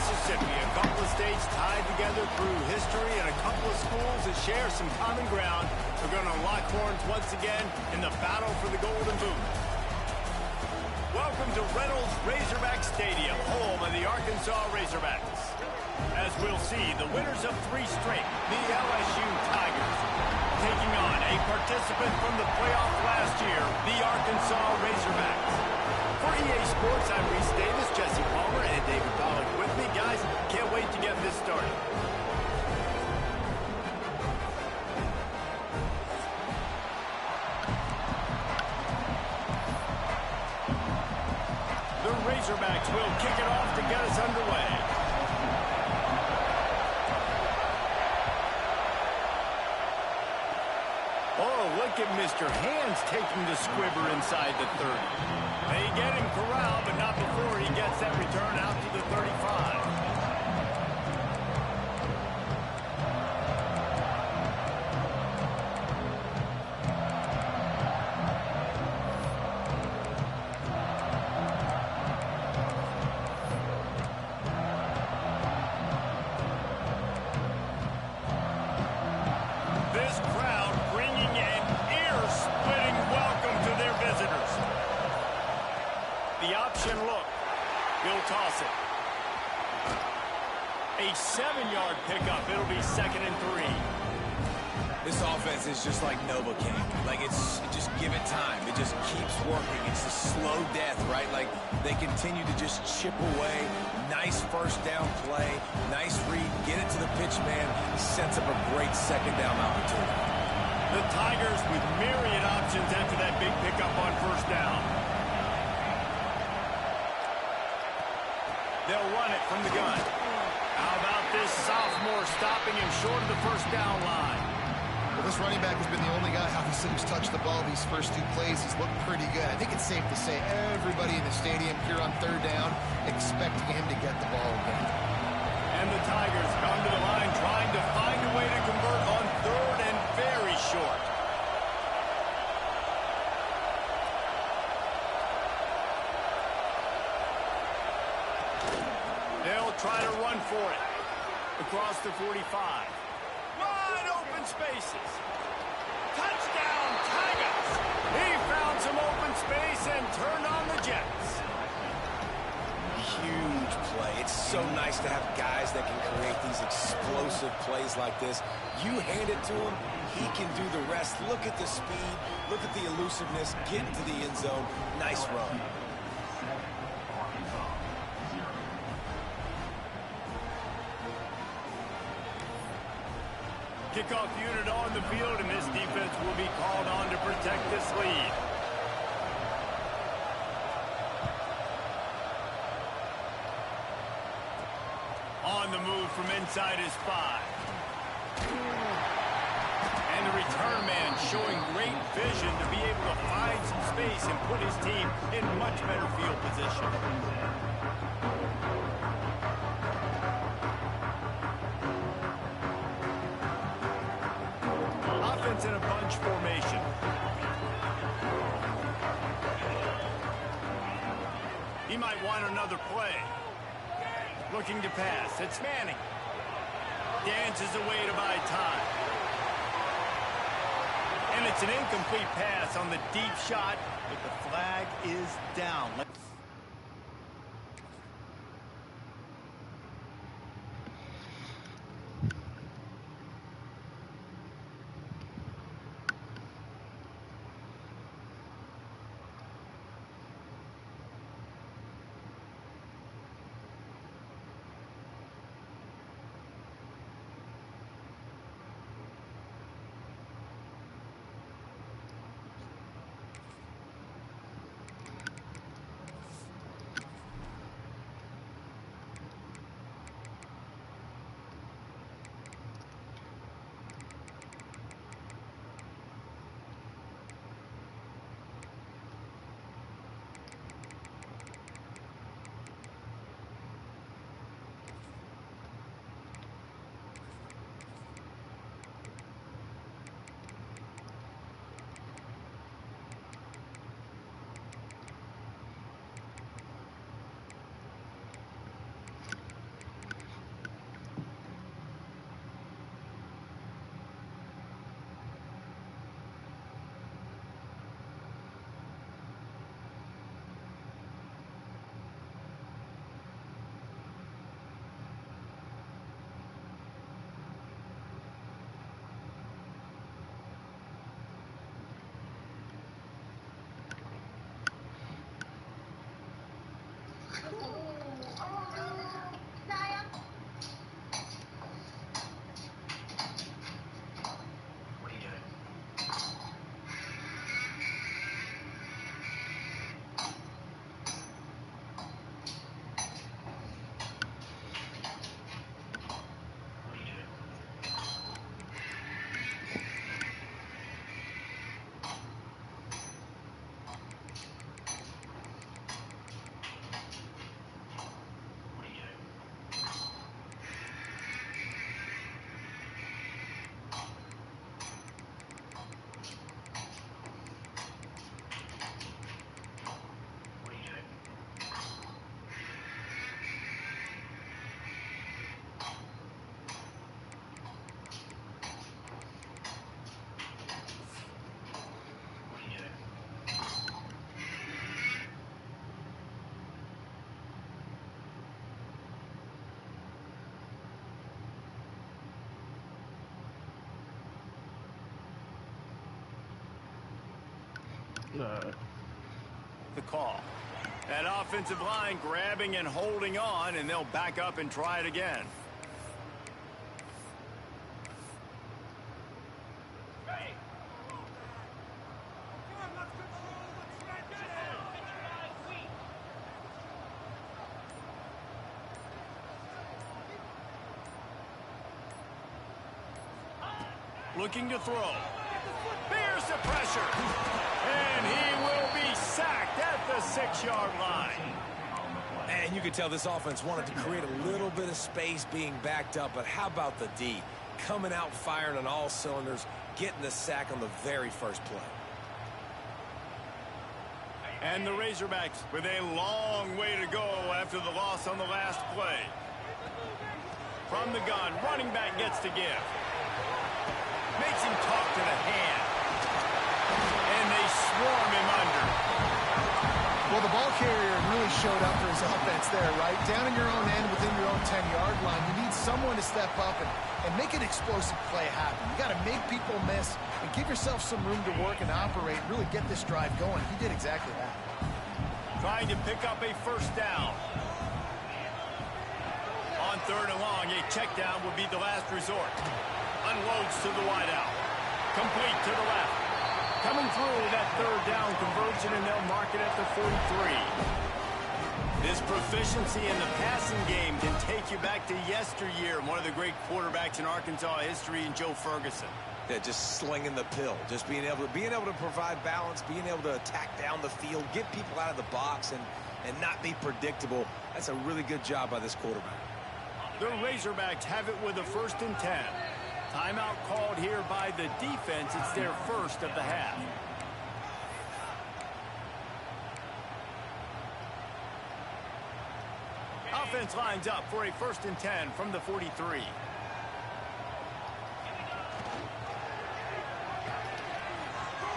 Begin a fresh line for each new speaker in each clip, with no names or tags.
Mississippi. A couple of states tied together through history and a couple of schools that share some common ground. We're going to lock horns once again in the battle for the Golden Boot. Welcome to Reynolds Razorback Stadium, home of the Arkansas Razorbacks. As we'll see, the winners of 3 straight, the LSU Tigers, taking on a participant from the playoff last year, the Arkansas Razorbacks. For EA Sports, I'm Reese Davis, Jesse Palmer, and David Pollock with me. Guys, can't wait to get this started. The Razorbacks will kick it off to get us underway. Oh, look at Mr. Hands taking the squibber inside the 30. They get him corralled, but not before he gets that return out to the 35. This crowd bringing an ear-splitting welcome to their visitors. The option look. He'll toss it. A 7-yard pickup. It'll be 2nd and 3.
This offense is just like Novocaine. Like, it's just give it time. It just keeps working. It's a slow death, right? Like, they continue to just chip away. Nice first down play. Nice read. Get it to the pitch man. Sets up a great second down opportunity.
The Tigers with myriad options after that big pickup on first down. They'll run it from the gun. How about this sophomore stopping him short of the first down line?
Well, this running back has been the only guy, obviously, who's touched the ball these first 2 plays. He's looked pretty good. I think it's safe to say everybody in the stadium here on 3rd down expecting him to get the ball again.
And the Tigers come to the line trying to find a way to convert on 3rd and very short. They'll try to run for it. Across the 45. Wide open spaces. Touchdown, Tigers! He found some open space and turned on the Jets.
Huge play. It's so nice to have guys that can create these explosive plays like this. You hand it to him, he can do the rest. Look at the speed. Look at the elusiveness. Get into the end zone. Nice run.
Kickoff unit on the field, and this defense will be called on to protect this lead. On the move from inside his 5. And the return man showing great vision to be able to find some space and put his team in much better field position. Offense in a bunch formation. He might want another play. Looking to pass. It's Manning. Dances away to buy time. And it's an incomplete pass on the deep shot, but the flag is down. The call. That offensive line grabbing and holding on, and they'll back up and try it again. Looking to throw. Bears the pressure. And he will be sacked at the 6-yard line.
And you can tell this offense wanted to create a little bit of space being backed up, but how about the D? Coming out firing on all cylinders, getting the sack on the very first play.
And the Razorbacks with a long way to go after the loss on the last play. From the gun, running back gets to give. Makes him talk to the hand. And they swarm him under.
Well, the ball carrier really showed up for his offense there, right? Down in your own end, within your own 10-yard line, you need someone to step up and make an explosive play happen. You got to make people miss and give yourself some room to work and operate, really get this drive going. He did exactly that.
Trying to pick up a first down. On 3rd and long, a check down would be the last resort. Unloads to the wideout. Complete to the left. Coming through that 3rd down conversion, and they'll mark it at the 43. This proficiency in the passing game can take you back to yesteryear. One of the great quarterbacks in Arkansas history, in Joe Ferguson.
Yeah, just slinging the pill, just being able to provide balance, being able to attack down the field, get people out of the box, and not be predictable. That's a really good job by this quarterback.
The Razorbacks have it with a 1st and 10. Timeout called here by the defense. It's their first of the half. Offense lines up for a 1st and 10 from the 43.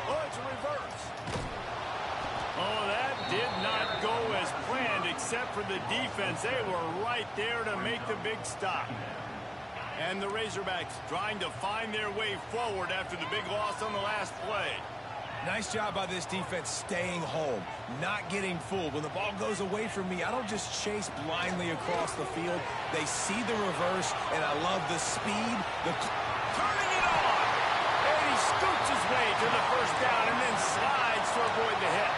Oh, it's a reverse. Oh, that did not go as planned, except for the defense. They were right there to make the big stop. And the Razorbacks trying to find their way forward after the big loss on the last play.
Nice job by this defense staying home, not getting fooled. When the ball goes away from me, I don't just chase blindly across the field. They see the reverse, and I love the speed.
Turning it on! And he scoots his way to the first down and then slides to avoid the hit.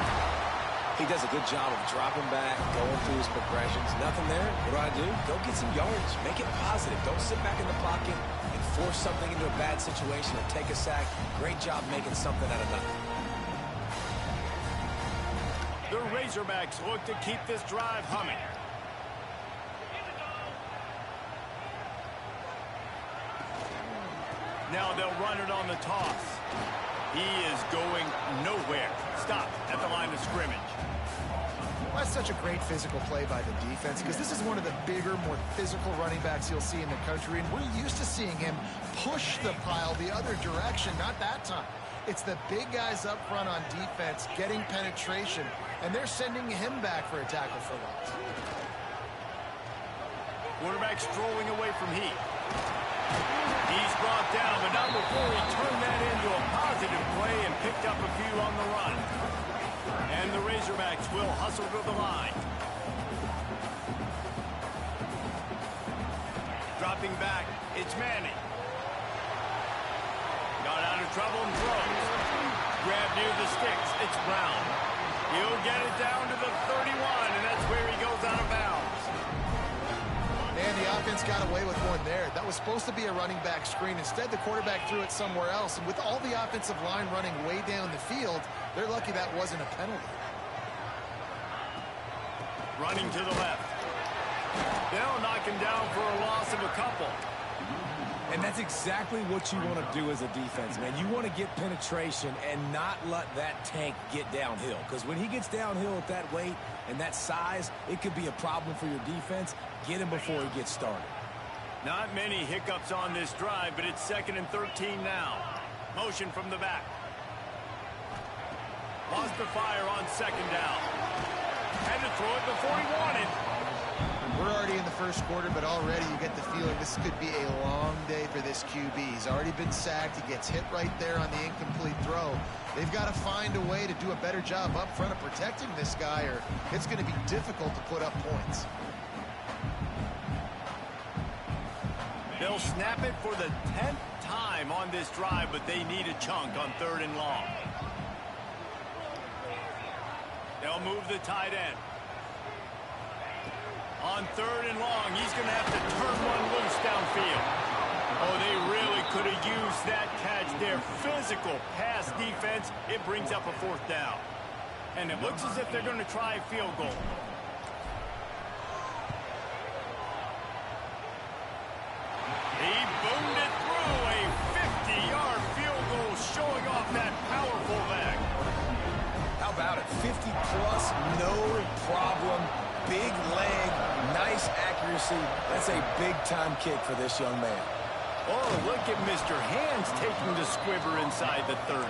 He does a good job of dropping back, going through his progressions. Nothing there. What do? Go get some yards. Make it positive. Don't sit back in the pocket and force something into a bad situation or take a sack. Great job making something out of nothing.
The Razorbacks look to keep this drive humming. Now they'll run it on the toss. He is going nowhere. Stop at the line of scrimmage.
That's such a great physical play by the defense because this is one of the bigger, more physical running backs you'll see in the country, and we're used to seeing him push the pile the other direction. Not that time. It's the big guys up front on defense getting penetration, and they're sending him back for a tackle for loss.
Quarterback strolling away from Heath. He's brought down, but not before he turned that into a positive play and picked up a few on the run. And the Razorbacks will hustle to the line. Dropping back, it's Manning. Got out of trouble and throws. Grab near the sticks, it's Brown. He'll get it down to the 31, and that's where he goes out of bounds.
And the offense got away with one there. That was supposed to be a running back screen. Instead, the quarterback threw it somewhere else. And with all the offensive line running way down the field, they're lucky that wasn't a penalty.
Running to the left. They'll knock him down for a loss of a couple.
And that's exactly what you want to do as a defense, man. You want to get penetration and not let that tank get downhill. Because when he gets downhill at that weight and that size, it could be a problem for your defense. Get him before he gets started.
Not many hiccups on this drive, but it's 2nd and 13 now. Motion from the back. Lost the fire on 2nd down. Had to throw it before he wanted.
We're already in the first quarter, but already you get the feeling this could be a long day for this QB. He's already been sacked. He gets hit right there on the incomplete throw. They've got to find a way to do a better job up front of protecting this guy, or it's going to be difficult to put up points.
They'll snap it for the 10th time on this drive, but they need a chunk on 3rd and long. They'll move the tight end. On 3rd and long, he's going to have to turn one loose downfield. Oh, they really could have used that catch there. Physical pass defense. It brings up a 4th down. And it looks as if they're going to try a field goal. He boomed it through a 50-yard field goal, showing off that powerful leg.
How about it? 50-plus, no problem. Big leg, nice accuracy. That's a big-time kick for this young man.
Oh, look at Mr. Hands taking the squibber inside the 30.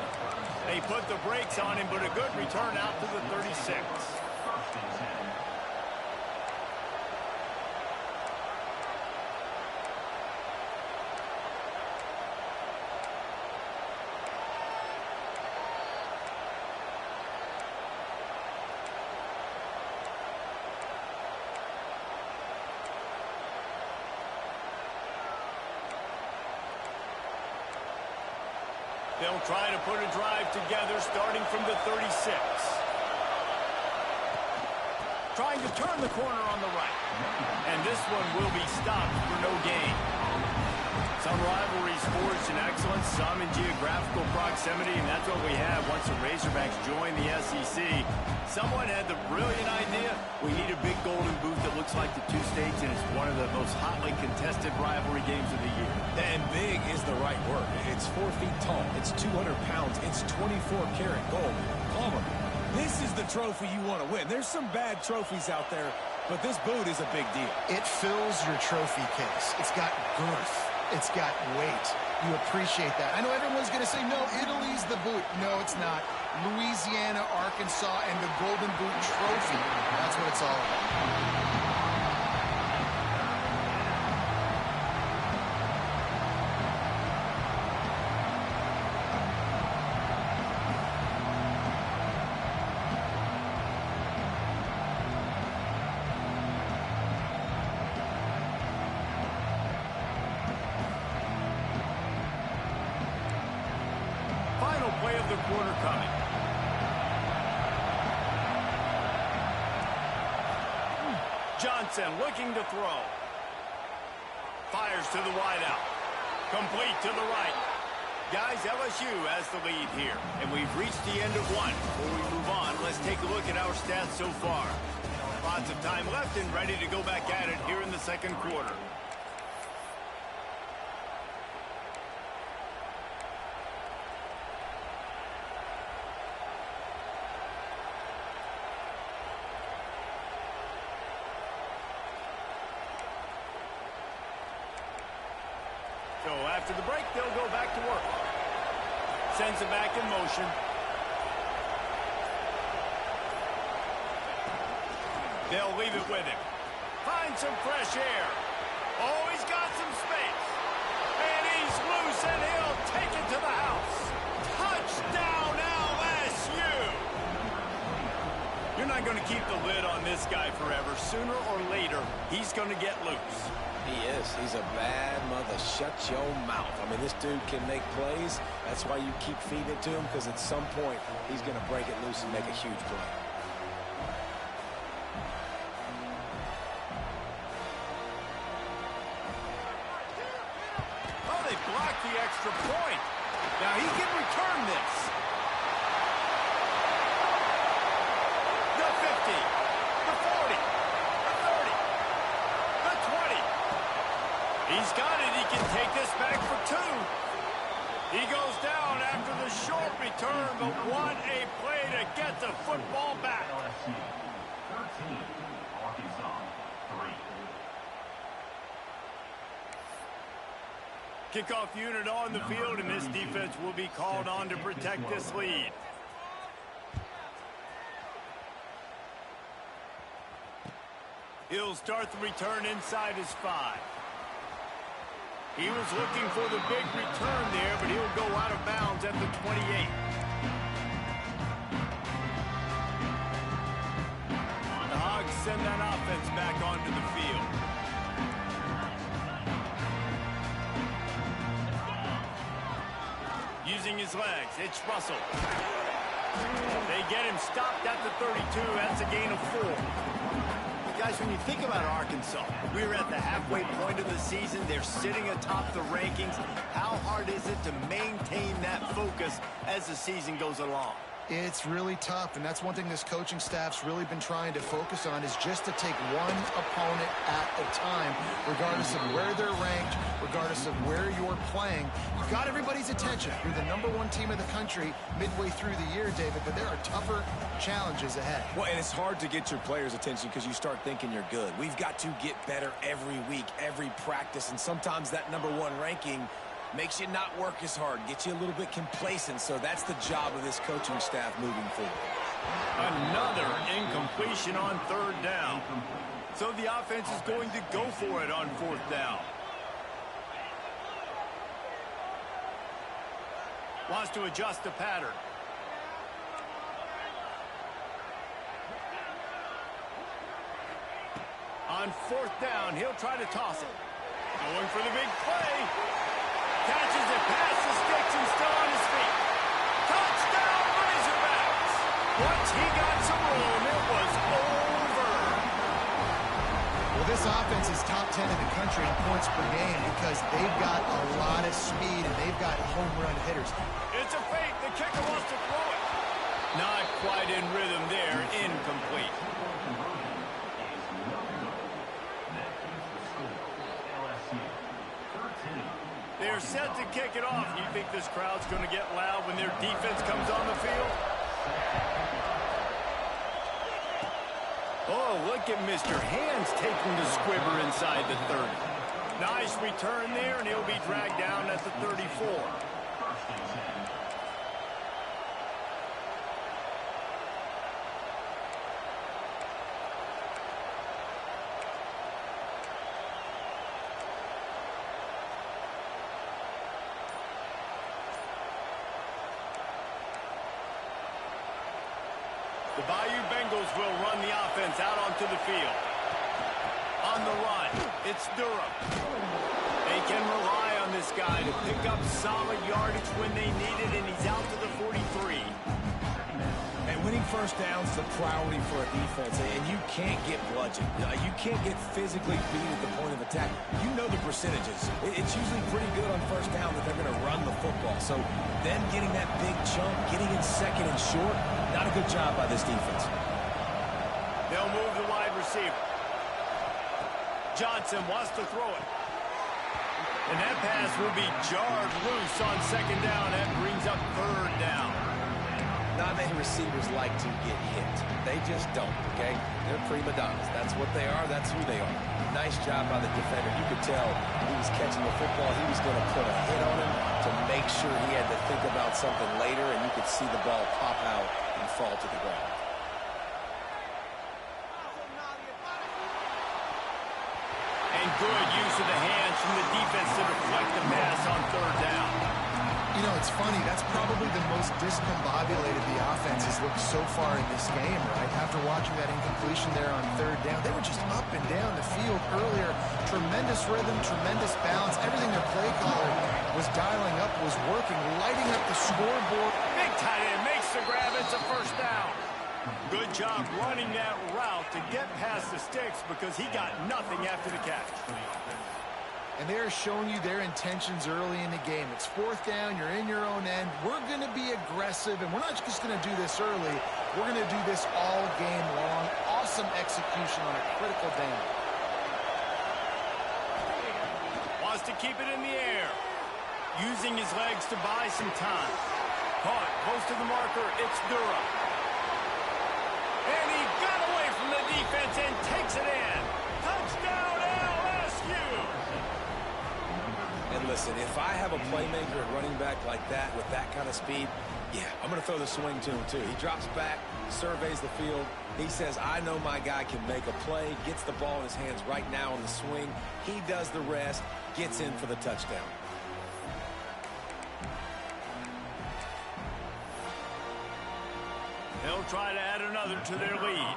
They put the brakes on him, but a good return out to the 36. They'll try to put a drive together starting from the 36. Trying to turn the corner on the right. And this one will be stopped for no gain. Some rivalries forged in excellence, some in geographical proximity, and that's what we have once the Razorbacks join the SEC. Someone had the brilliant idea, we need a big golden boot that looks like the two states, and it's one of the most hotly contested rivalry games of the year.
And big is the right word. It's 4 feet tall. It's 200 pounds. It's 24-karat gold. Palmer, this is the trophy you want to win. There's some bad trophies out there, but this boot is a big deal.
It fills your trophy case. It's got girth. It's got weight. You appreciate that. I know everyone's going to say, no, Italy's the boot. No, it's not. Louisiana, Arkansas, and the Golden Boot Trophy. That's what it's all about.
Play of the quarter coming. Johnson looking to throw. Fires to the wideout. Complete to the right. Guys, LSU has the lead here, and we've reached the end of one. Before we move on, let's take a look at our stats so far. Lots of time left and ready to go back at it here in the second quarter. So after the break, they'll go back to work. Sends it back in motion. They'll leave it with him. Find some fresh air. Oh, he's got some space. And he's loose, and he'll take it to the house. Touchdown, LSU! You're not going to keep the lid on this guy forever. Sooner or later, he's going to get loose.
He is. He's a bad mother. Shut your mouth. I mean, this dude can make plays. That's why you keep feeding it to him, because at some point, he's going to break it loose and make a huge play.
Oh, they blocked the extra point. Now he can return this. The 50, the 40, the 30, the 20. He's got it. He can take this back for two. He goes down after the short return, but what a play to get the football back.
LSU 13, Arkansas 3.
Kickoff unit on the field, and this defense will be called on to protect this lead. He'll start the return inside his 5. He was looking for the big return there, but he'll go out of bounds at the 28. The Hogs send that offense back onto the field. Using his legs, it's Russell. They get him stopped at the 32. That's a gain of 4. Guys, when you think about Arkansas, we're at the halfway point of the season. They're sitting atop the rankings. How hard is it to maintain that focus as the season goes along?
It's really tough, and that's one thing this coaching staff's really been trying to focus on is just to take one opponent at a time, regardless of where they're ranked, regardless of where you're playing. You've got everybody's attention. You're the #1 team in the country midway through the year, David, but there are tougher challenges ahead.
Well, and it's hard to get your players' attention because you start thinking you're good. We've got to get better every week, every practice, and sometimes that #1 ranking makes you not work as hard, gets you a little bit complacent, so that's the job of this coaching staff moving forward.
Another incompletion on 3rd down. So the offense is going to go for it on 4th down. Wants to adjust the pattern. On 4th down, he'll try to toss it. Going for the big play. Catches it past the sticks and still on his feet. Touchdown, Razorbacks! Once he got some room, it was over.
Well, this offense is top 10 in the country in points per game because they've got a lot of speed and they've got home run hitters.
It's a fake. The kicker wants to throw it. Not quite in rhythm there. Incomplete. They're set to kick it off. You think this crowd's going to get loud when their defense comes on the field? Oh, look at Mr. Hands taking the squibber inside the 30. Nice return there, and he'll be dragged down at the 34. The Bayou Bengals will run the offense out onto the field. On the run, it's Durham. They can rely on this guy to pick up solid yardage when they need it, and he's out to the 43.
And winning first downs is a priority for a defense, and you can't get bludgeoned. You can't get physically beat at the point of attack. You know the percentages. It's usually pretty good on first down that they're going to run the football. So them getting that big chunk, getting in second and short, not a good job by this defense.
They'll move the wide receiver. Johnson wants to throw it. And that pass will be jarred loose on 2nd down. That brings up 3rd down.
Not many receivers like to get hit. They just don't, okay? They're prima donnas. That's what they are. That's who they are. Nice job by the defender. You could tell he was catching the football. He was going to put a hit on him to make sure he had to think about something later, and you could see the ball pop out and fall to the ground.
And good use of the hands from the defense to deflect the pass on 3rd down.
You know, it's funny. That's probably the most discombobulated the offense has looked so far in this game, right? After watching that incompletion there on 3rd down, they were just up and down the field earlier. Tremendous rhythm, tremendous balance. Everything their play caller was dialing up was working, lighting up the scoreboard.
Big tight end makes the grab. It's a 1st down. Good job running that route to get past the sticks because he got nothing after the catch.
And they're showing you their intentions early in the game. It's 4th down. You're in your own end. We're going to be aggressive, and we're not just going to do this early. We're going to do this all game long. Awesome execution on a critical down.
Wants to keep it in the air. Using his legs to buy some time. Caught close to the marker. It's Durham. And he got away from the defense and takes it in. Touchdown, LSU!
And listen, if I have a playmaker at running back like that with that kind of speed, yeah, I'm going to throw the swing to him too. He drops back, surveys the field. He says, I know my guy can make a play, gets the ball in his hands right now on the swing. He does the rest, gets in for the touchdown.
They'll try to add another to their lead.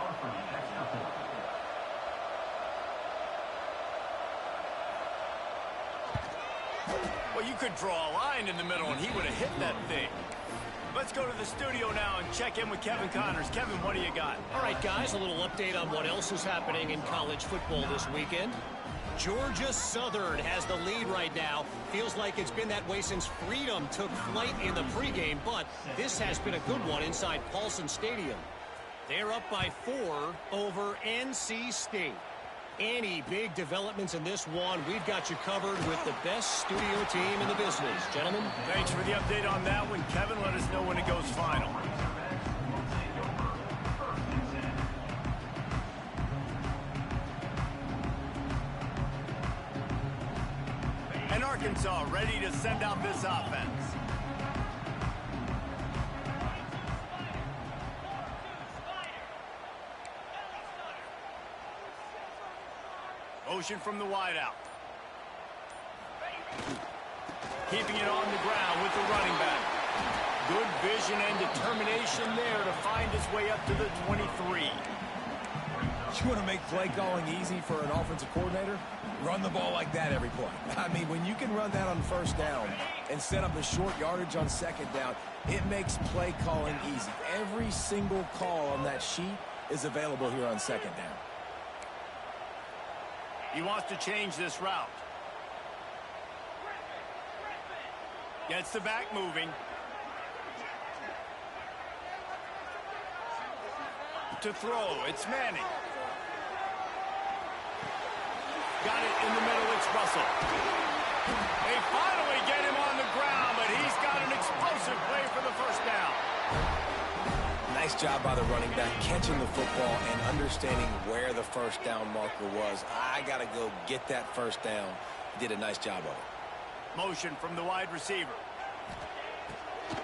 Well, you could draw a line in the middle, and he would have hit that thing. Let's go to the studio now and check in with Kevin Connors. Kevin, what do you got?
All right, guys, a little update on what else is happening in college football this weekend. Georgia Southern has the lead right now. Feels like it's been that way since Freedom took flight in the pregame, but this has been a good one inside Paulson Stadium. They're up by 4 over NC State. Any big developments in this one, we've got you covered with the best studio team in the business. Gentlemen.
Thanks for the update on that one. Kevin, let us know when it goes final. And Arkansas ready to send out this offense. Motion from the wideout. Keeping it on the ground with the running back. Good vision and determination there to find his way up to the 23.
You want to make play calling easy for an offensive coordinator? Run the ball like that every play. I mean, when you can run that on first down and set up a short yardage on second down, it makes play calling easy. Every single call on that sheet is available here on second down.
He wants to change this route. Gets the back moving. To throw, it's Manning. Got it in the middle, it's Russell. They finally get him on the ground, but he's got an explosive play for the first down.
Nice job by the running back catching the football and understanding where the first down marker was. I got to go get that first down. He did a nice job of it.
Motion from the wide receiver.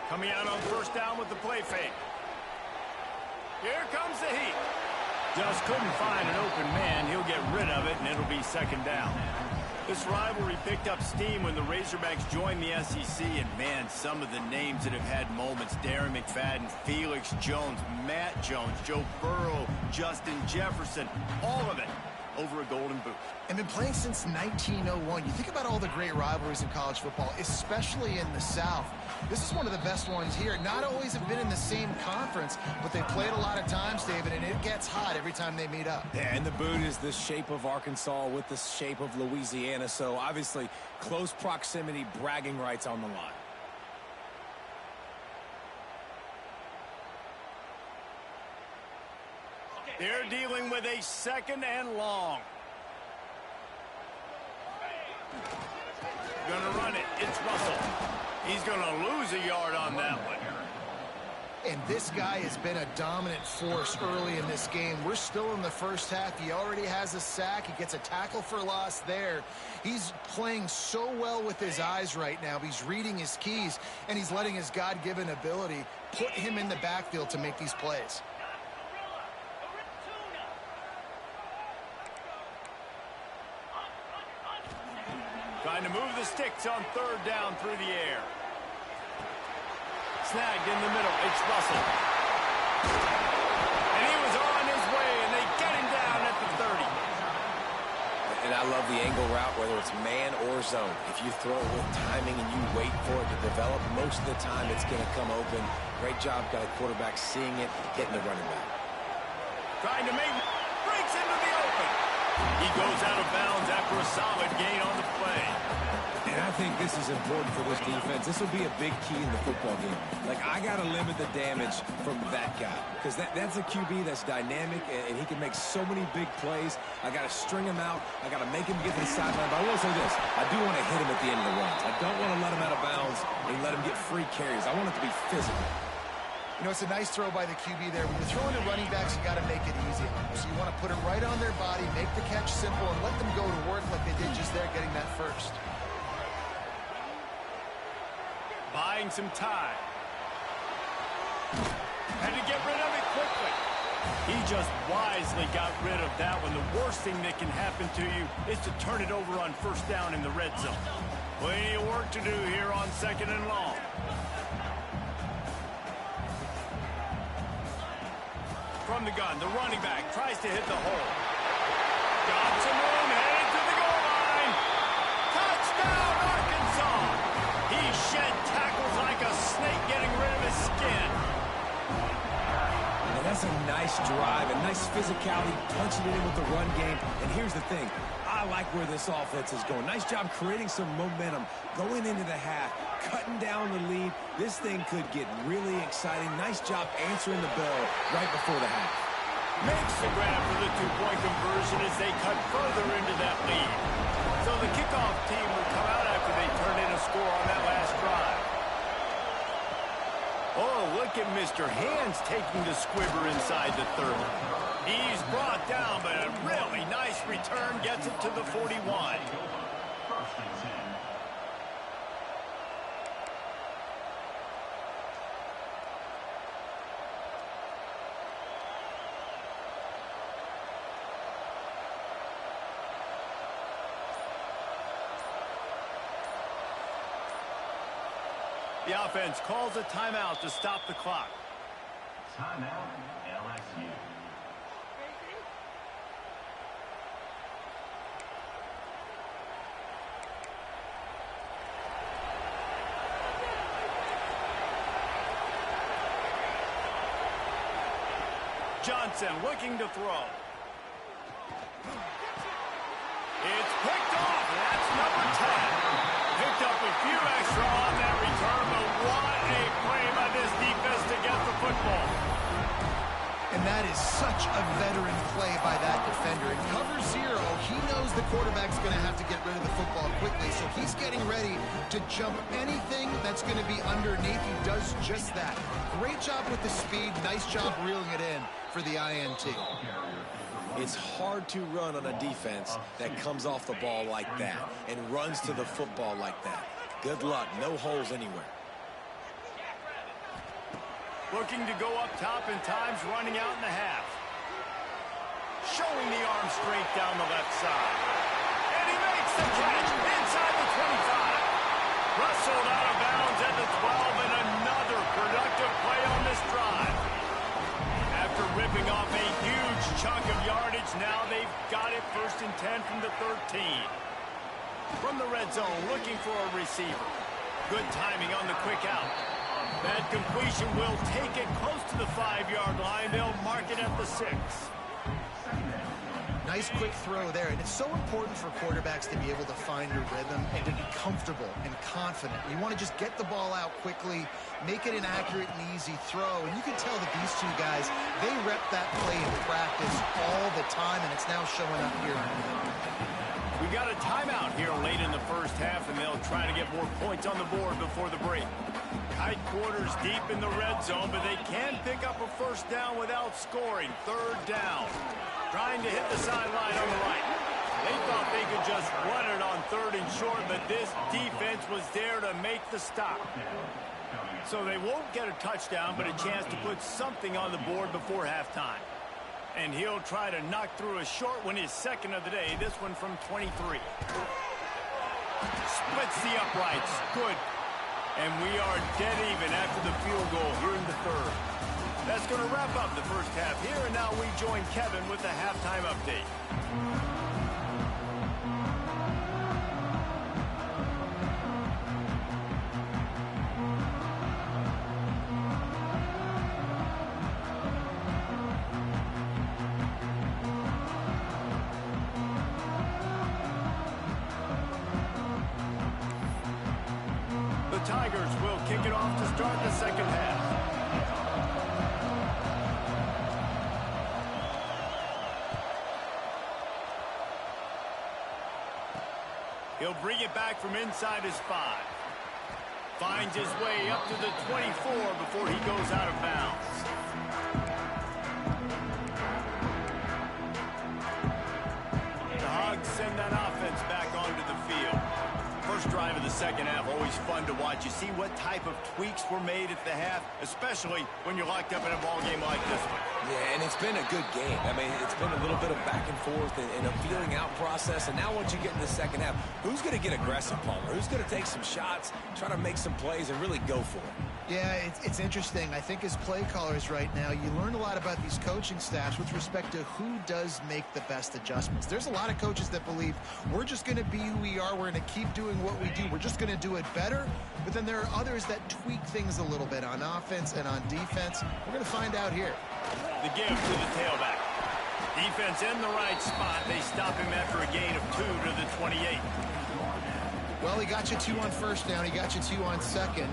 Coming out on first down with the play fake. Here comes the heat. Just couldn't find an open man. He'll get rid of it, and it'll be second down. This rivalry picked up steam when the Razorbacks joined the SEC, and man, some of the names that have had moments: Darren McFadden, Felix Jones, Matt Jones, Joe Burrow, Justin Jefferson, all of it over a golden boot.
And been playing since 1901. You think about all the great rivalries in college football, especially in the South. This is one of the best ones here. Not always have been in the same conference, but they played a lot of times, David, and it gets hot every time they meet up.
Yeah, and the boot is the shape of Arkansas with the shape of Louisiana, so obviously close proximity, bragging rights on the line.
They're dealing with a second and long. Gonna run it. It's Russell. He's gonna lose a yard on that one.
And this guy has been a dominant force early in this game. We're still in the first half. He already has a sack. He gets a tackle for loss there. He's playing so well with his eyes right now. He's reading his keys, and he's letting his God-given ability put him in the backfield to make these plays.
Trying to move the sticks on third down through the air. Snagged in the middle. It's Russell. And he was on his way, and they get him down at the 30.
And I love the angle route, whether it's man or zone. If you throw it with timing and you wait for it to develop, most of the time it's going to come open. Great job by the quarterback seeing it, hitting the running back.
Trying to make, breaks into the open. He goes out of bounds after a solid gain on the play.
And I think this is important for this defense. This will be a big key in the football game. Like, I got to limit the damage from that guy, because that's a QB that's dynamic, and he can make so many big plays. I got to string him out. I got to make him get to the sideline. But I will say this. I do want to hit him at the end of the runs. I don't want to let him out of bounds and let him get free carries. I want it to be physical.
You know, it's a nice throw by the QB there. When you're throwing to running backs, you got to make it easy. So you want to put it right on their body, make the catch simple, and let them go to work like they did just there, getting that first.
Buying some time. Had to get rid of it quickly. He just wisely got rid of that one. The worst thing that can happen to you is to turn it over on first down in the red zone. Plenty of work to do here on 2nd and long. From the gun, the running back tries to hit the hole. Got some room, headed to the goal line. Touchdown, Arkansas! He shed tackles like a snake, getting rid of his skin.
And that's a nice drive, a nice physicality, punching it in with the run game. And here's the thing, I like where this offense is going. Nice job creating some momentum, going into the half, cutting down the lead. This thing could get really exciting. Nice job answering the bell right before the half.
Makes the grab for the two-point conversion as they cut further into that lead. So the kickoff team will come out after they turn in a score on that last drive. Oh, look at Mr. Hands taking the squibber inside the 30. He's brought down, but a really nice return gets it to the 41.
First and 10.
The offense calls a timeout to stop the clock.
Timeout, LSU.
Johnson looking to throw. It's picked off. That's number 10. Picked up a few extra on that return, but what a play by this defense to get the football.
And that is such a veteran play by that defender. In cover 0, he knows the quarterback's going to have to get rid of the football quickly, so he's getting ready to jump anything that's going to be underneath. He does just that. Great job with the speed. Nice job reeling it in for the INT.
It's hard to run on a defense that comes off the ball like that and runs to the football like that. Good luck. No holes anywhere.
Looking to go up top in times, running out in the half. Showing the arm straight down the left side. And he makes the catch inside the 25. Rustled out of bounds at the 12, and another productive play on this drive. After ripping off a huge chunk of yardage, now they've got it 1st and 10 from the 13. From the red zone, looking for a receiver. Good timing on the quick out. That completion will take it close to the 5-yard line. They'll mark it at the 6.
Nice quick throw there, and it's so important for quarterbacks to be able to find a rhythm and to be comfortable and confident. You want to just get the ball out quickly, make it an accurate and easy throw, and you can tell that these two guys, they rep that play in practice all the time, and it's now showing up here.
We got a timeout here late in the first half, and they'll try to get more points on the board before the break. Tight quarters deep in the red zone, but they can pick up a first down without scoring. 3rd down. Trying to hit the sideline on the right. They thought they could just run it on 3rd and short, but this defense was there to make the stop. So they won't get a touchdown, but a chance to put something on the board before halftime. And he'll try to knock through a short one, his 2nd of the day, this one from 23. Splits the uprights. Good. And we are dead even after the field goal here in the 3rd. That's going to wrap up the first half here, and now we join Kevin with the halftime update. The Tigers will kick it off to start the second half. He'll bring it back from inside his 5. Finds his way up to the 24 before he goes out of bounds. The Hogs send that offense back onto the field. First drive of the second half always fun to watch. You see what type of tweaks were made at the half, especially when you're locked up in a ball game like this one.
Yeah, and it's been a good game. I mean, it's been a little bit of back and forth and a feeling out process. And now once you get in the second half, who's going to get aggressive, Palmer? Who's going to take some shots, try to make some plays, and really go for it?
Yeah, it's interesting. I think as play callers right now, you learn a lot about these coaching staffs with respect to who does make the best adjustments. There's a lot of coaches that believe we're just going to be who we are. We're going to keep doing what we do. We're just going to do it better. But then there are others that tweak things a little bit on offense and on defense. We're going to find out here.
The give to the tailback. Defense in the right spot. They stop him after a gain of 2 to the 28.
Well, he got you 2 on first down. He got you 2 on second.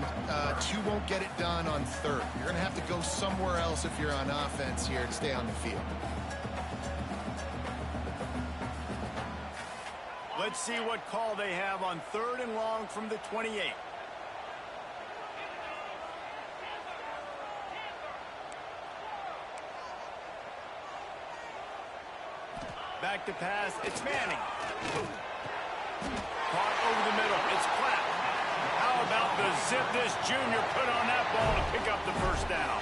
2 won't get it done on third. You're going to have to go somewhere else if you're on offense here to stay on the field.
Let's see what call they have on 3rd and long from the 28. Back to pass. It's Manning. Caught over the middle. It's Platt. How about the zip this junior put on that ball to pick up the first down?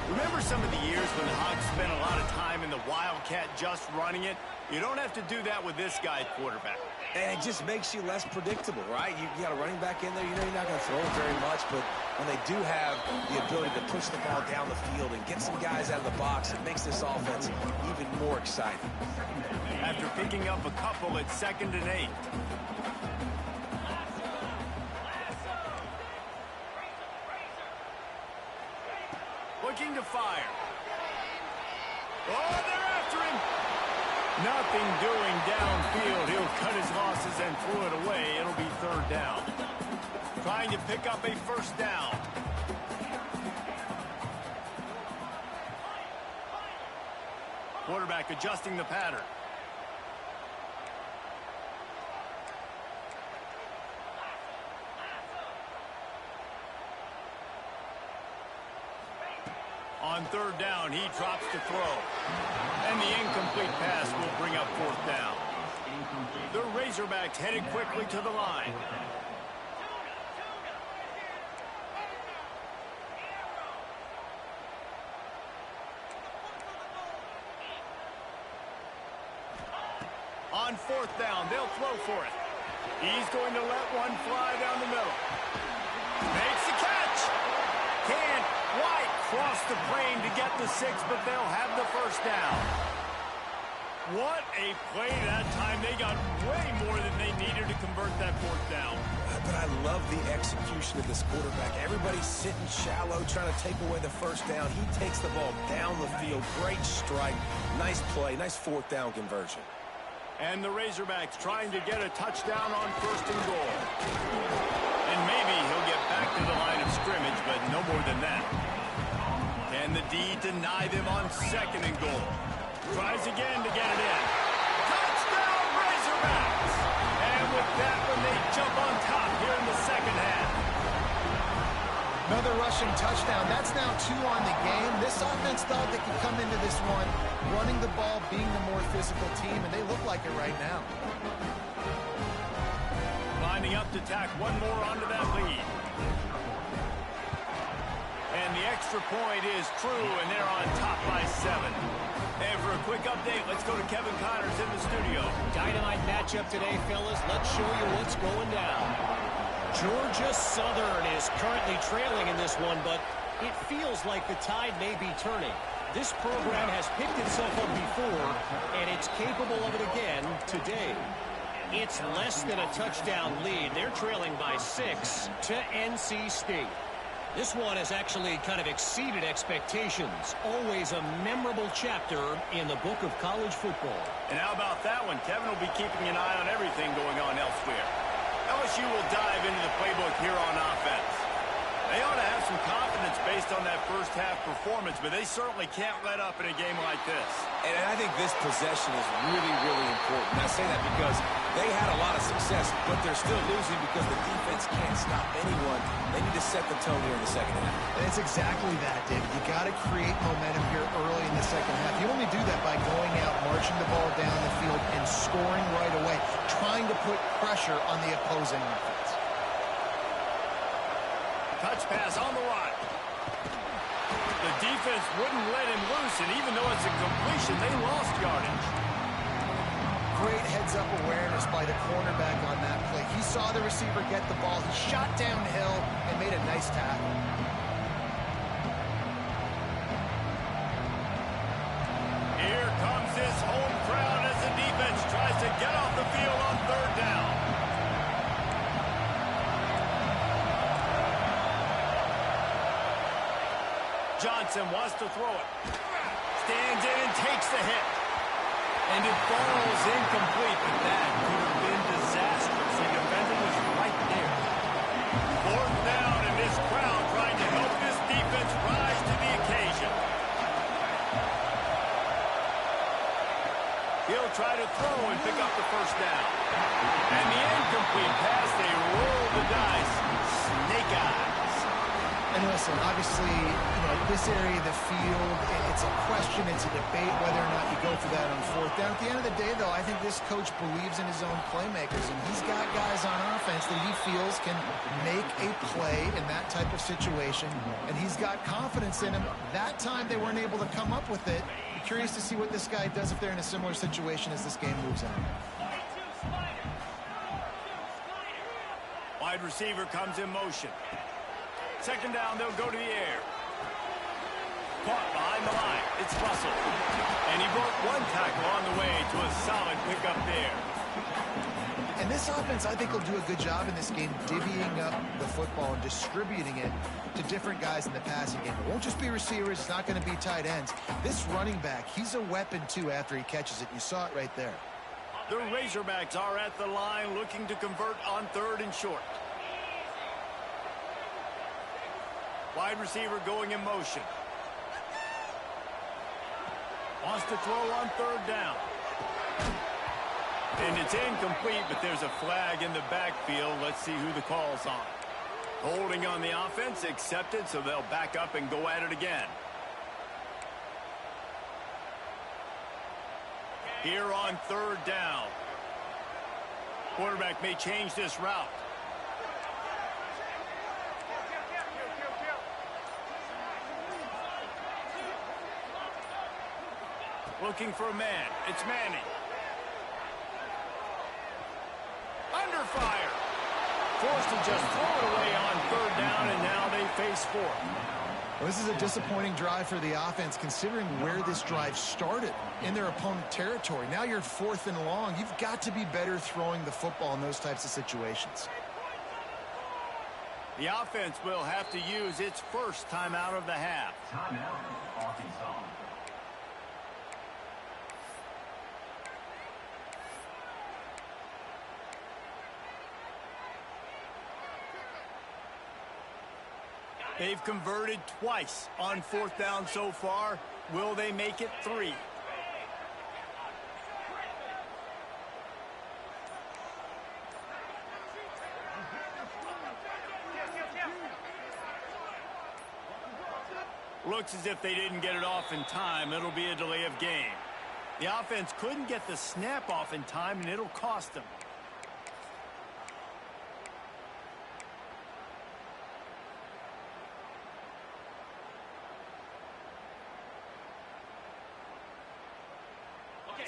Remember some of the years when the Hogs spent a lot of time in the Wildcat just running it? You don't have to do that with this guy at quarterback.
And it just makes you less predictable, right? You got a running back in there. You know you're not going to throw it very much, but when they do have the ability to push the ball down the field and get some guys out of the box, it makes this offense even more exciting.
After picking up a couple at 2nd and 8. Looking to fire. Oh, they're after him. Nothing doing downfield. He'll cut his losses and throw it away. It'll be 3rd down. Trying to pick up a first down. Quarterback adjusting the pattern. On 3rd down, he drops to throw. And the incomplete pass will bring up 4th down. The Razorbacks headed quickly to the line. On 4th down, they'll throw for it. He's going to let one fly down the middle. Makes the catch. Can't quite cross the plane to get the 6, but they'll have the first down. What a play that time. They got way more than they needed to convert that 4th down.
But I love the execution of this quarterback. Everybody's sitting shallow, trying to take away the first down. He takes the ball down the field. Great strike. Nice play. Nice 4th down conversion.
And the Razorbacks trying to get a touchdown on 1st and goal. And maybe he'll get back to the line of scrimmage, but no more than that. Can the D deny them on 2nd and goal? Tries again to get it in. Touchdown, Razorbacks! And with that one, they jump on top here in the second half.
Another rushing touchdown. That's now 2 on the game. This offense thought they could come into this one running the ball, being the more physical team, and they look like it right now.
Lining up to tack one more onto that lead. And the extra point is true, and they're on top by 7. And for a quick update, let's go to Kevin Connors in the studio.
Dynamite matchup today, fellas. Let's show you what's going down. Georgia Southern is currently trailing in this one, but it feels like the tide may be turning. This program has picked itself up before, and it's capable of it again today. It's less than a touchdown lead. They're trailing by 6 to NC State. This one has actually kind of exceeded expectations. Always a memorable chapter in the book of college football.
And how about that one? Kevin will be keeping an eye on everything going on elsewhere. LSU will dive into the playbook here on offense. They ought to have some confidence based on that first half performance, but they certainly can't let up in a game like this.
And I think this possession is really, really important. And I say that because they had a lot of success, but they're still losing because the defense can't stop anyone. They need to set the tone here in the second half.
And it's exactly that, David. You got to create momentum here early in the second half. You only do that by going out, marching the ball down the field, and scoring right away, trying to put pressure on the opposing offense.
Touch pass on the run. The defense wouldn't let him loose, and even though it's a completion, they lost yardage.
Great heads-up awareness by the cornerback on that play. He saw the receiver get the ball. He shot downhill and made a nice tackle.
Here comes this home crowd as the defense tries to get off the field on third down. Johnson wants to throw it. Stands in and takes the hit. And it falls incomplete, but that could have been disastrous. The defender was right there. Fourth down, and this crowd trying to help this defense rise to the occasion. He'll try to throw and pick up the first down. And the incomplete pass, they roll the dice. Snake eyes.
And listen, obviously, this area of the field, it's a question, it's a debate whether or not you go for that on fourth down. At the end of the day, though, I think this coach believes in his own playmakers, and he's got guys on offense that he feels can make a play in that type of situation, and he's got confidence in him. That time they weren't able to come up with it. I'm curious to see what this guy does if they're in a similar situation as this game moves on.
Wide receiver comes in motion. Second down, they'll go to the air. Caught behind the line. It's Russell. And he broke one tackle on the way to a solid pickup there.
And this offense, I think, will do a good job in this game divvying up the football and distributing it to different guys in the passing game. It won't just be receivers. It's not going to be tight ends. This running back, he's a weapon, too, after he catches it. You saw it right there.
The Razorbacks are at the line looking to convert on third and short. Wide receiver going in motion. Wants to throw on third down. And it's incomplete, but there's a flag in the backfield. Let's see who the call's on. Holding on the offense, accepted, so they'll back up and go at it again. Here on third down. Quarterback may change this route. Looking for a man. It's Manning. Under fire. Forced to just throw it away on third down, and now they face fourth.
Well, this is a disappointing drive for the offense, considering where this drive started in their opponent territory. Now you're fourth and long. You've got to be better throwing the football in those types of situations.
The offense will have to use its first timeout of the half.
Timeout, Arkansas.
They've converted twice on fourth down so far. Will they make it 3? Looks as if they didn't get it off in time. It'll be a delay of game. The offense couldn't get the snap off in time, and it'll cost them.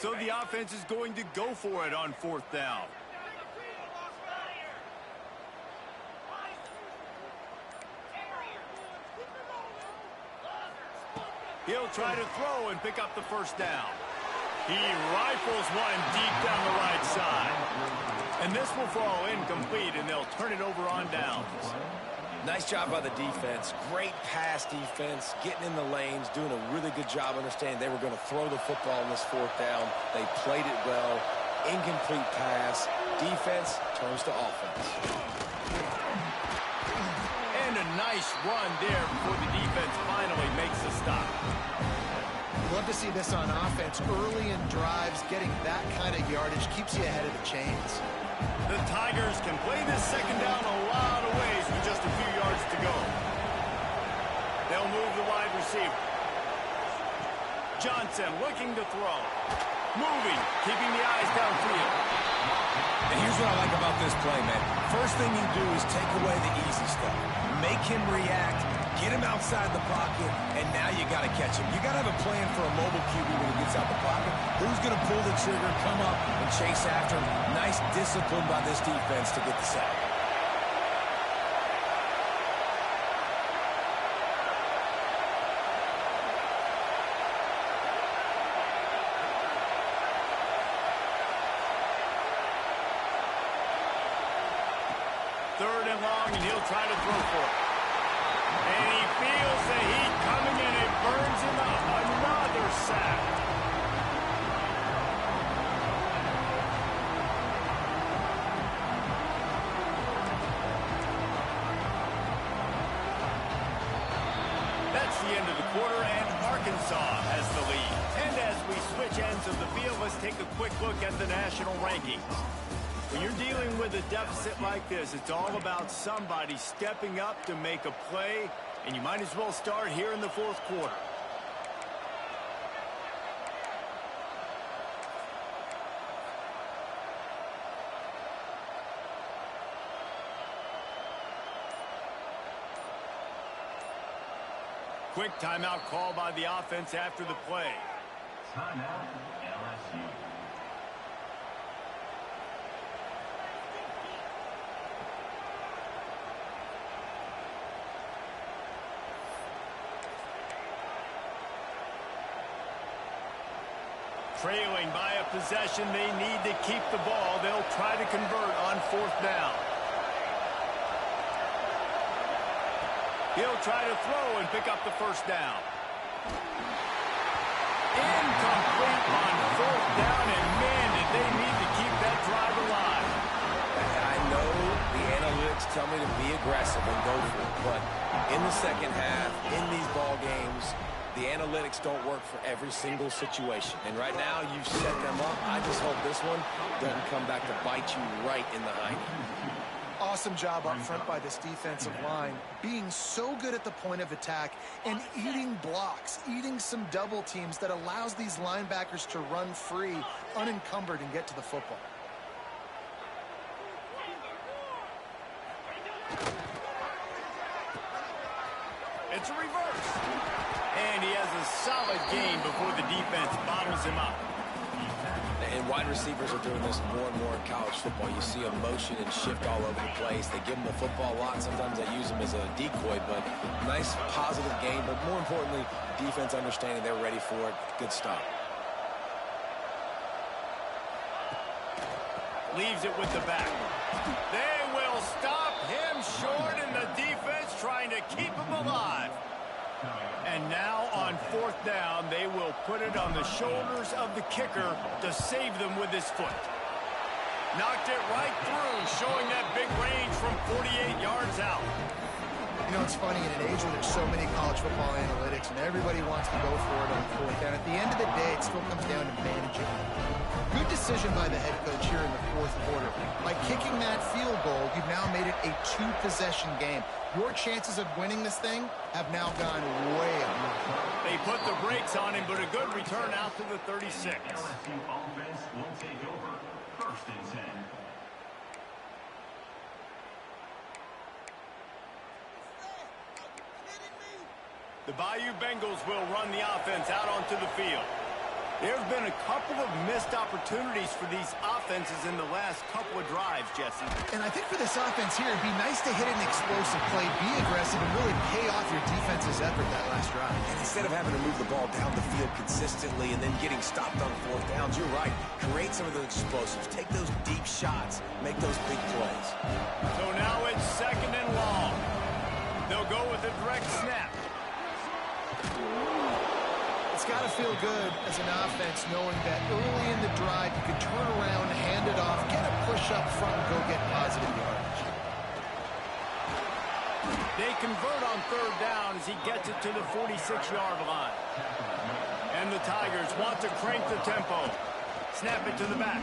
So the offense is going to go for it on fourth down. He'll try to throw and pick up the first down. He rifles one deep down the right side. And this will fall incomplete, and they'll turn it over on downs.
Nice job by the defense. Great pass defense, getting in the lanes, doing a really good job understanding they were going to throw the football on this fourth down. They played it well. Incomplete pass. Defense turns to offense.
And a nice run there before the defense finally makes a stop.
Love to see this on offense. Early in drives, getting that kind of yardage keeps you ahead of the chains.
The Tigers can play this second down a lot of ways with just a few yards to go. They'll move the wide receiver. Johnson looking to throw. moving, keeping the eyes downfield.
And here's what I like about this play, man. First thing you do is take away the easy stuff. Make him react, get him outside the pocket, and now you got to catch him. You got to have a plan for a mobile QB when he gets out the pocket. Who's going to pull the trigger, come up, and chase after him? Nice discipline by this defense to get the sack.
Third and long, and he'll try to throw for it. And he feels the heat coming, and it burns him up. Another sack. That's the end of the quarter, and Arkansas has the lead. And as we switch ends of the field, let's take a quick look at the national rankings. When you're dealing with a deficit like this, it's all about somebody stepping up to make a play, and you might as well start here in the fourth quarter. Quick timeout call by the offense after the play.
Timeout, LSU.
Trailing by a possession, they need to keep the ball. They'll try to convert on fourth down. He'll try to throw and pick up the first down. Incomplete on fourth down, and man, did they need to keep that drive alive.
I know the analytics tell me to be aggressive and go for it, but in the second half, in these ball games, the analytics don't work for every single situation. And right now, you've set them up. I just hope this one doesn't come back to bite you right in the hind end.
Awesome job up front by this defensive line, being so good at the point of attack and eating blocks, eating some double teams that allows these linebackers to run free, unencumbered, and get to the football.
It's a reverse. And he has a solid gain before the defense bottles him up.
And wide receivers are doing this more and more in college football. You see a motion and shift all over the place. They give them the football a lot. Sometimes they use them as a decoy, but nice positive game. But more importantly, defense understanding they're ready for it. Good stop.
Leaves it with the back. They will stop him short, and the defense trying to keep him alive. And now on fourth down, they will put it on the shoulders of the kicker to save them with his foot. Knocked it right through, showing that big range from 48 yards out.
You know, it's funny, in an age where there's so many college football analytics and everybody wants to go for it on fourth down, at the end of the day, it still comes down to managing. Good decision by the head coach here in the fourth quarter. By kicking that field goal, you've now made it a two-possession game. Your chances of winning this thing have now gone way up.
They put the brakes on him, but a good return out to the 36.
LSU offense will take over. First and 10.
The Bayou Bengals will run the offense out onto the field. There have been a couple of missed opportunities for these offenses in the last couple of drives, Jesse.
And I think for this offense here, it'd be nice to hit an explosive play, be aggressive, and really pay off your defense's effort that last drive.
And instead of having to move the ball down the field consistently and then getting stopped on fourth downs, you're right. Create some of those explosives. Take those deep shots. Make those big plays.
So now it's second and long. They'll go with a direct snap.
It's got to feel good as an offense knowing that early in the drive you can turn around, hand it off, get a push up front, and go get positive yardage.
They convert on third down as he gets it to the 46-yard line. And the Tigers want to crank the tempo. Snap it to the back.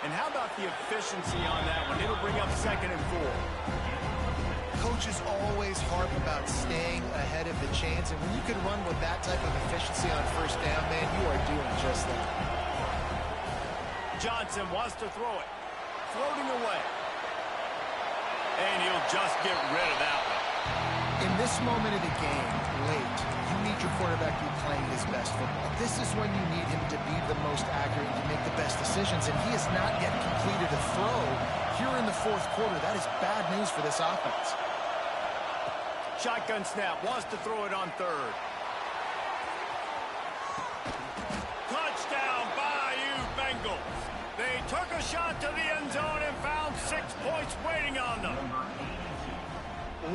And how about the efficiency on that one? It'll bring up second and 4.
coaches always harp about staying ahead of the chains, and when you can run with that type of efficiency on first down, man, you are doing just that.
Johnson wants to throw it. Floating away. And he'll just get rid of that one.
In this moment of the game, late, you need your quarterback to be playing his best football. This is when you need him to be the most accurate and to make the best decisions, and he has not yet completed a throw here in the fourth quarter. That is bad news for this offense.
Shotgun snap, wants to throw it on third. Touchdown, Bayou Bengals. They took a shot to the end zone and found 6 points waiting on them.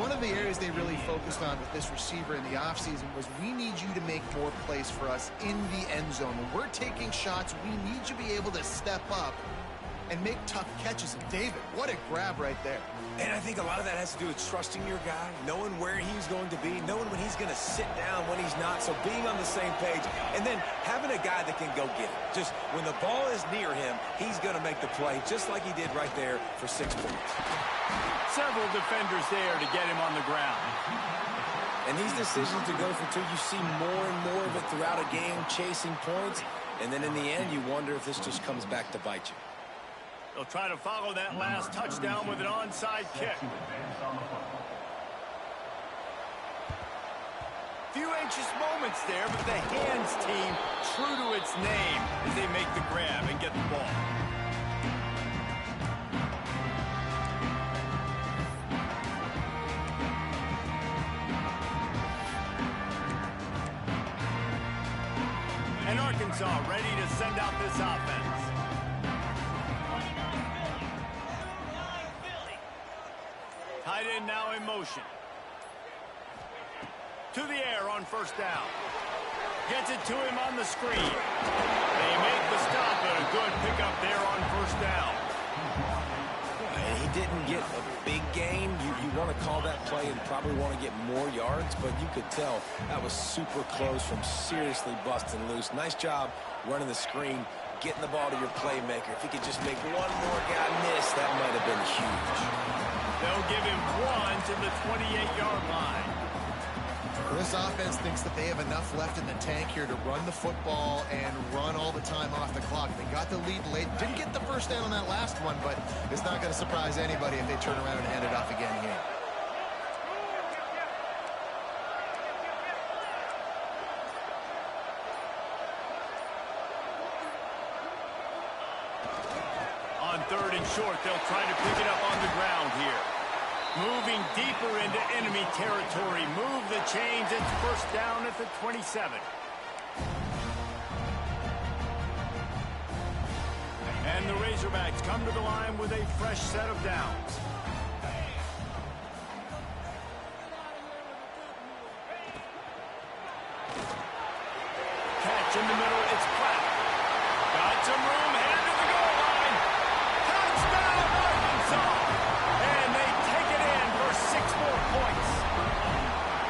One of the areas they really focused on with this receiver in the offseason was we need you to make more plays for us in the end zone. When we're taking shots, we need you to be able to step up and make tough catches. And David, what a grab right there.
And I think a lot of that has to do with trusting your guy, knowing where he's going to be, knowing when he's going to sit down, when he's not, so being on the same page, and then having a guy that can go get it. Just when the ball is near him, he's going to make the play, just like he did right there for 6 points.
Several defenders there to get him on the ground.
And these decisions to go for two, you see more and more of it throughout a game, chasing points, and then in the end, you wonder if this just comes back to bite you.
They'll try to follow that last touchdown with an onside kick. Few anxious moments there, but the hands team true to its name as they make the grab and get the ball. And Arkansas ready to send out this offense. Tight end now in motion. To the air on first down. Gets it to him on the screen. They make the stop, but a good pickup there on first down.
And he didn't get a big gain. You want to call that play and probably want to get more yards, but you could tell that was super close from seriously busting loose. Nice job running the screen, getting the ball to your playmaker. If he could just make one more guy miss, that might have been huge.
They'll give him one to the 28-yard line.
This offense thinks that they have enough left in the tank here to run the football and run all the time off the clock. They got the lead late. Didn't get the first down on that last one, but it's not going to surprise anybody if they turn around and hand it off again here.
On third and short, they'll try to pick it up on the ground here. Moving deeper into enemy territory. Move the chains. It's first down at the 27. And the Razorbacks come to the line with a fresh set of downs. Catch in the middle. It's Pratt. Got some room. Headed to the goal line. Touchdown, Arkansas. And they take it in for 6 more points.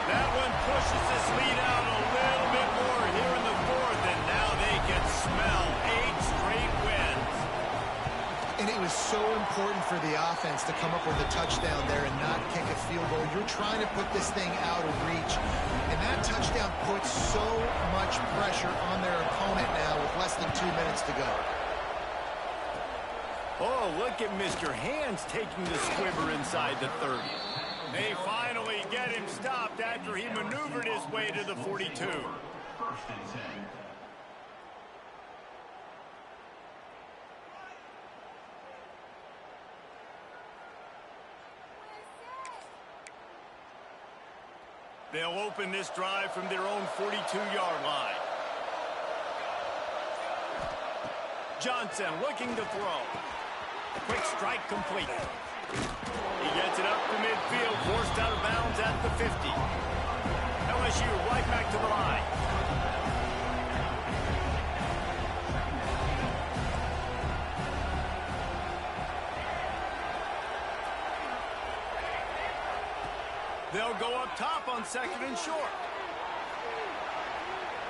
That one pushes this lead out a little bit more here in the fourth, and now they can smell 8 straight wins.
And it was so important for the offense to come up with a touchdown there and not kick a field goal. You're trying to put this thing out of reach. And that touchdown puts so much pressure on their opponent now with less than 2 minutes to go.
Oh, look at Mr. Hands taking the squibber inside the 30. They finally get him stopped after he maneuvered his way to the 42.
First and 10.
They'll open this drive from their own 42-yard line. Johnson looking to throw. Quick strike complete. He gets it up to midfield, forced out of bounds at the 50. LSU right back to the line. They'll go up top on second and short.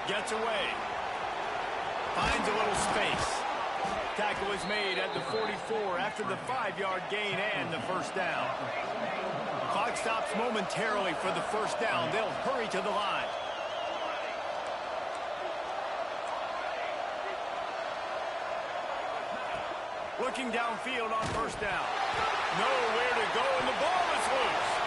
Gets away. Finds a little space. Tackle is made at the 44 after the 5-yard gain and the first down. Clock stops momentarily for the first down. They'll hurry to the line. Looking downfield on first down. Nowhere to go, and the ball is loose.